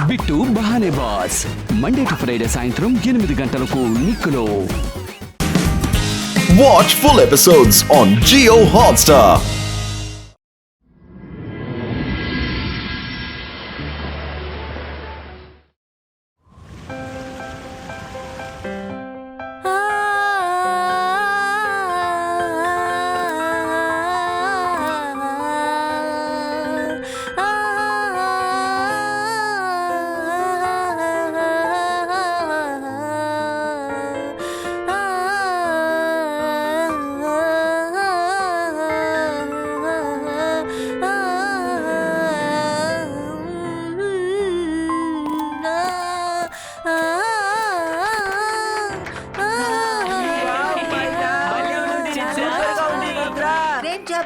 Bit బహానే boss Monday to Friday సాయంత్రం 8 గంటలకు నిక్కులో. Watch full episodes on Jio Hotstar.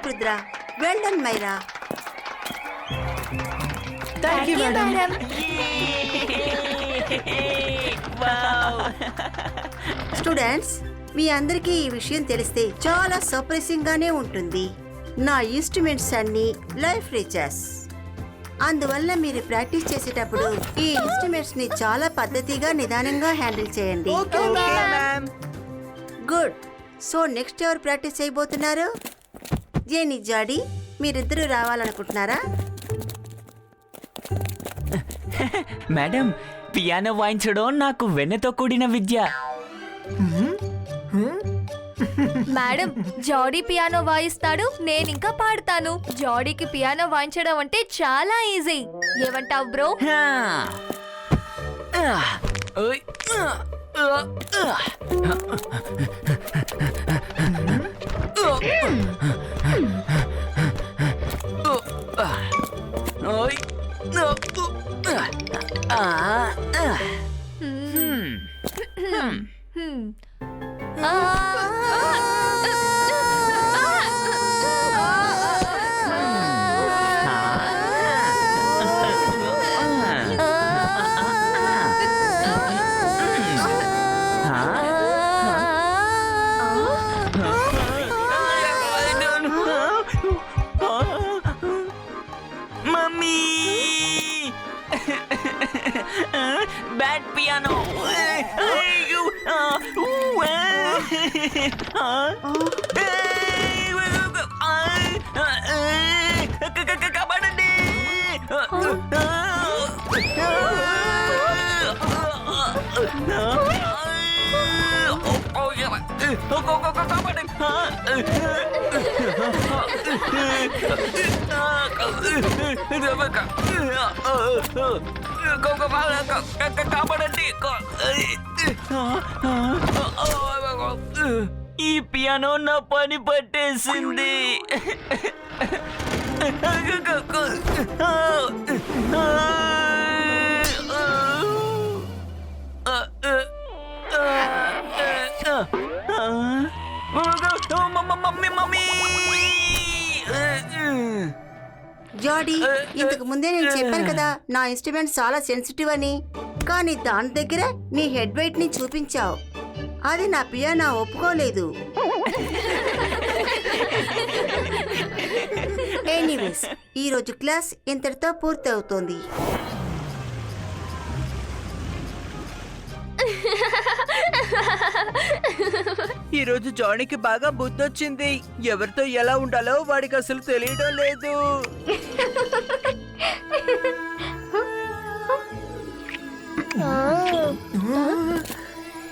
Rudra, well done, Myra. Thank you, madam. Students, మీ అందరికీ ఈ విషయం తెలిస్తే చాలా సర్ప్రైజింగ్ గానే ఉంటుంది. నా ఇన్స్ట్రుమెంట్స్ అన్ని లైఫ్ రీచర్స్. అందువల్ల మీరు ప్రాక్టీస్ చేసేటప్పుడు ఈ ఇన్స్ట్రుమెంట్స్ ని చాలా పద్ధతిగా నిదానంగా హ్యాండిల్ చేయండి. గుడ్. సో నెక్స్ట్ ఎవరు ప్రాక్టీస్ చేయబోతున్నారు? జేని, జాడీ, మీరిద్దరూ రావాలనుకుంటున్నారా? మేడం, పియానో వాయించడం నాకు వెన్నతో కూడిన విద్య. మేడం, జాడీ పియానో వాయిస్తాడు, నేను ఇంకా పాడతాను. జాడీకి పియానో వాయించడం అంటే చాలా ఈజీ. ఏమంటావు బ్రో? Bad piano. కాపాడండి. కాపాడండి. ఈ పియానో నా పని పట్టేసింది. జాడీ, ఇంతకు ముందే నేను చెప్పాను కదా నా ఇన్స్ట్రుమెంట్ చాలా సెన్సిటివ్ అని. కానీ దాని దగ్గర నీ హెడ్ వెయిట్ ని చూపించావు. అది నా పియానో ఒప్పుకోలేదు. ఎనీవేస్, ఈ రోజు క్లాస్ ఇంతటితో పూర్తి అవుతోంది. ఈ రోజు జానీకి బాగా బుద్ధొచ్చింది. ఎవరితో ఎలా ఉండాలో వాడికి అసలు తెలియడం లేదు.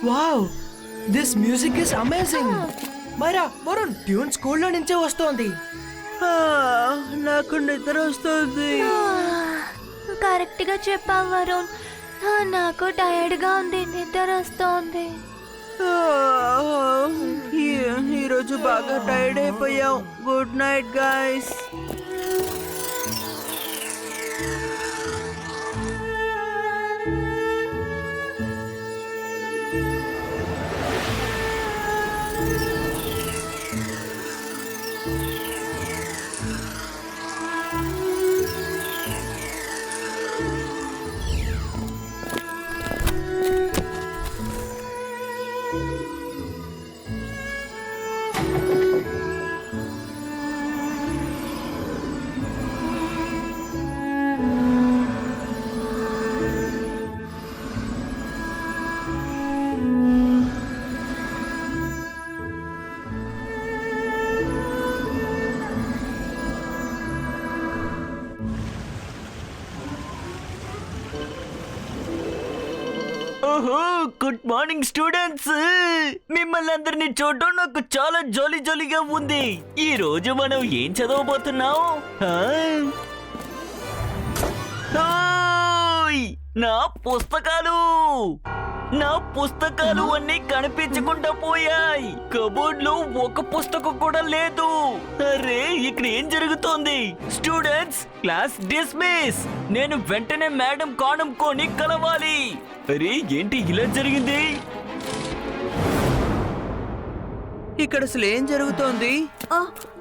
Wow, this music is amazing. Maira, Varun, tune స్కూల్లో నుంచే వస్తోంది. నాకు నిద్ర వస్తుంది. కరెక్ట్ గా చెప్పావు వరుణ్. నాకు టైర్డ్ గా ఉంది, నిద్ర వస్తోంది. ఈరోజు బాగా టైర్డ్ అయిపోయాం. Good night guys. ఓహో, గుడ్ మార్నింగ్ స్టూడెంట్స్. మిమ్మల్ని అందరినీ చూడడం నాకు చాలా జాలీగా ఉంది. ఈ రోజు మనం ఏం చదవబోతున్నాం? ఓయ్! నా పుస్తకాలు అన్నీ కనిపించకుండా పోయాయి. కబోర్డ్ లో ఒక పుస్తకం కూడా లేదు. అరే, ఇక్కడ ఏం జరుగుతోంది? Students, class dismiss. నేను వెంటనే మేడం కానుకోని కలవాలి. అరే, ఏంటి ఇలా జరిగింది? ఇక్కడ అసలు ఏం జరుగుతోంది?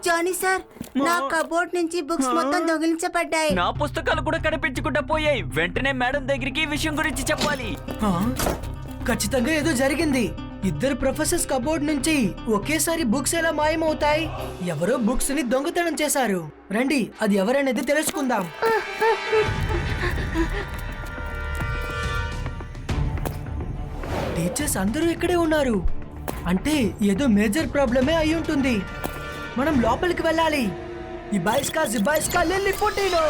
జానీ సార్, నా కబోర్డ్ నుంచి బుక్స్ మొత్తం దొంగిలించబడ్డాయి. నా పుస్తకాలు కూడా కనిపించకుండా పోయాయి. వెంటనే మేడం దగ్గరికి ఈ విషయం గురించి చెప్పాలి. ఖచ్చితంగా ఏదో జరిగింది. ఇద్దరు ప్రొఫెసర్స్ కబోర్డ్ నుంచి ఒకేసారి బుక్స్ ఎలా మాయమవుతాయి? ఎవరో బుక్స్ ని దొంగతనం చేశారు. రండి, అది ఎవరనేది తెలుసుకుందాం. టీచర్స్ అందరూ ఇక్కడే ఉన్నారు. అంటే ఏదో మేజర్ ప్రాబ్లమే అయి ఉంటుంది. మనం లోపలికి వెళ్ళాలి. ఈ బాయ్స్కా లిల్లీ పుట్టినో.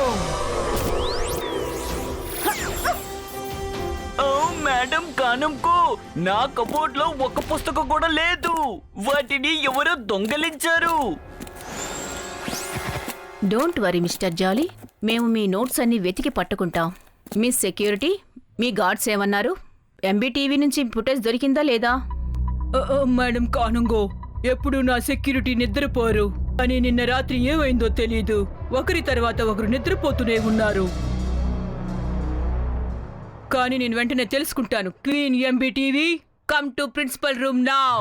ఓ మేడం కానంకో, నా కబోర్డ్ లో ఒక పుస్తకం కూడా లేదు. వాటిని ఎవరో దొంగలించారు. డోంట్ వరీ మిస్టర్ జాలీ, మేము మీ నోట్స్ అన్ని వెతికి పట్టుకుంటాం. మీ సెక్యూరిటీ, మీ గార్డ్స్ ఏమన్నారు? ఎంబీటీవీ నుంచి ఫుటేజ్ దొరికిందా లేదా? మేడం కానుంగో, ఎప్పుడు నా సెక్యూరిటీ నిద్రపోరు. అని నిన్న రాత్రి ఏమైందో తెలీదు. ఒకరి తర్వాత ఒకరు నిద్రపోతూనే ఉన్నారు. కానీ నేను వెంటనే తెలుసుకుంటాను. Queen MBTV, come to principal room now.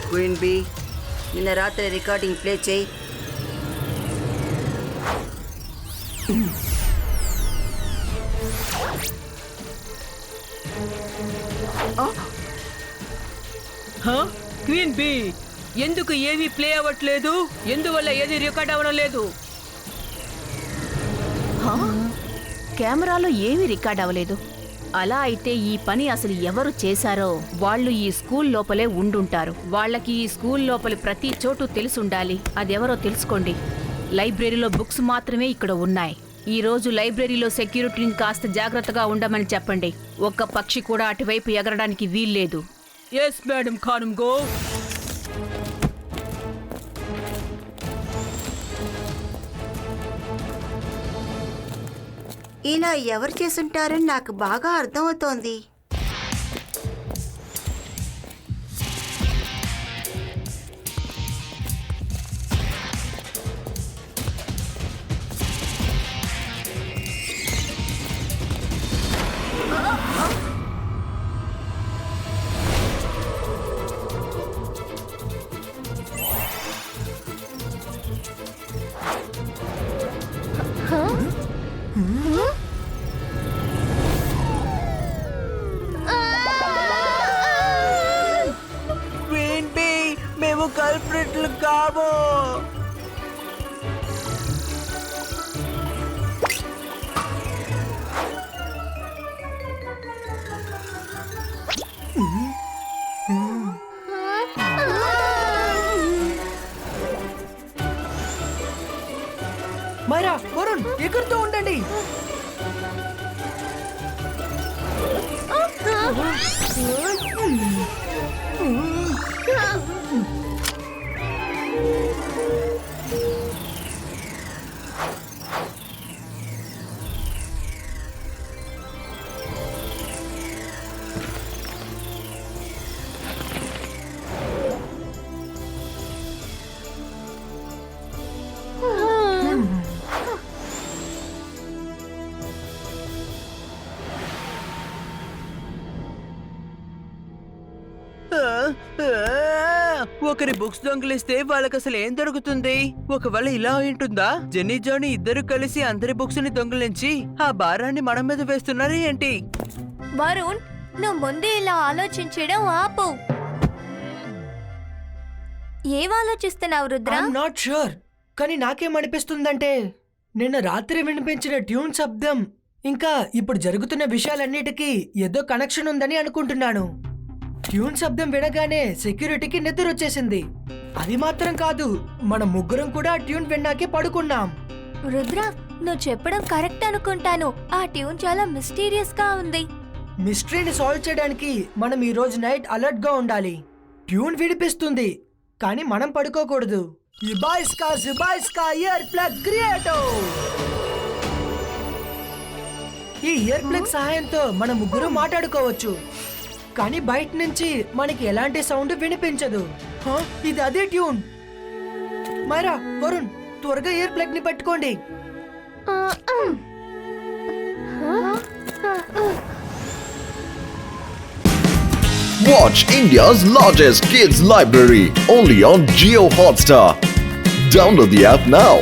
Queen B, నిన్న రాత్రి రికార్డింగ్ ప్లే చేయి. క్వీన్ బి, ఎందుకు ఏమీ ప్లే అవ్వట్లేదు? ఎందువల్ల ఏది రికార్డ్ అవ్వడం లేదు? కెమెరాలో ఏమీ రికార్డ్ అవ్వలేదు. అలా అయితే ఈ పని అసలు ఎవరు చేశారో వాళ్ళు ఈ స్కూల్ లోపలే ఉండుంటారు. వాళ్ళకి ఈ స్కూల్ లోపలి ప్రతి చోటు తెలుసుండాలి. అదెవరో తెలుసుకోండి. లైబ్రరీలో బుక్స్ మాత్రమే ఇక్కడ ఉన్నాయి. ఈ రోజు లైబ్రరీలో సెక్యూరిటీని కాస్త జాగ్రత్తగా ఉండమని చెప్పండి. ఒక్క పక్షి కూడా అటువైపు ఎగరడానికి వీల్లేదు. Yes madam Kanungo. ఇలా ఎవరు చేసుంటారని నాకు బాగా అర్థమవుతోంది. క్వీన్ బి, మేము కల్ప్రిట్లు కాము. మైరా, వరుణ్, ఎగురుతూ ఉండండి. ఒకరి బుక్స్ దొంగిలిస్తే వాళ్ళకి అసలు ఏం దొరుకుతుంది? ఒకవేళ ఇలా ఉంటుందా? జెన్నీ జానీ ఇద్దరు కలిసి అందరి బుక్స్ ని దొంగిలించి ఆ భారాన్ని మన మీద వేస్తున్నారు ఏంటి? వరుణ్, నువ్వు ముందే ఇలా ఆలోచించడం ఆపు. ఏం ఆలోచిస్తున్నావు రుద్ర? ఐఎమ్ నాట్ ష్యూర్, కానీ నాకేమనిపిస్తుందంటే నిన్న రాత్రి వినిపించిన ట్యూన్ శబ్దం ఇంకా ఇప్పుడు జరుగుతున్న విషయాలన్నిటికీ ఏదో కనెక్షన్ ఉందని అనుకుంటున్నాను. ట్యూన్ శబ్దం వినగానే సెక్యూరిటీకి నిద్ర వచ్చేసింది. అది మాత్రం కాదు, మన ముగ్గురం కూడా ఆ ట్యూన్ విన్నాకే పడుకున్నాం. రుద్ర, నువ్వు చెప్పడం కరెక్ట్ అనుకుంటాను. ఆ ట్యూన్ చాలా మిస్టీరియస్ గా ఉంది. మిస్టరీని సాల్వ్ చేయడానికి మనం ఈ రోజు నైట్ అలర్ట్ గా ఉండాలి. ట్యూన్ విడిపిస్తుంది, కానీ మనం పడుకోకూడదు. ఇబాయిస్కా ఇయర్ ప్లగ్ క్రియేటో. ఈ ఇయర్ ప్లగ్ సహాయంతో మన ముగ్గురు మాట్లాడుకోవచ్చు, కానీ బయట నుంచి మనకి ఎలాంటి సౌండ్ వినిపించదు. ఇది అదే ట్యూన్. మైరా, వరుణ్, త్వరగా ఇయర్ ప్లగ్ ని పట్టుకోండి. Watch India's largest kids library only on Jio Hotstar. Download the app now.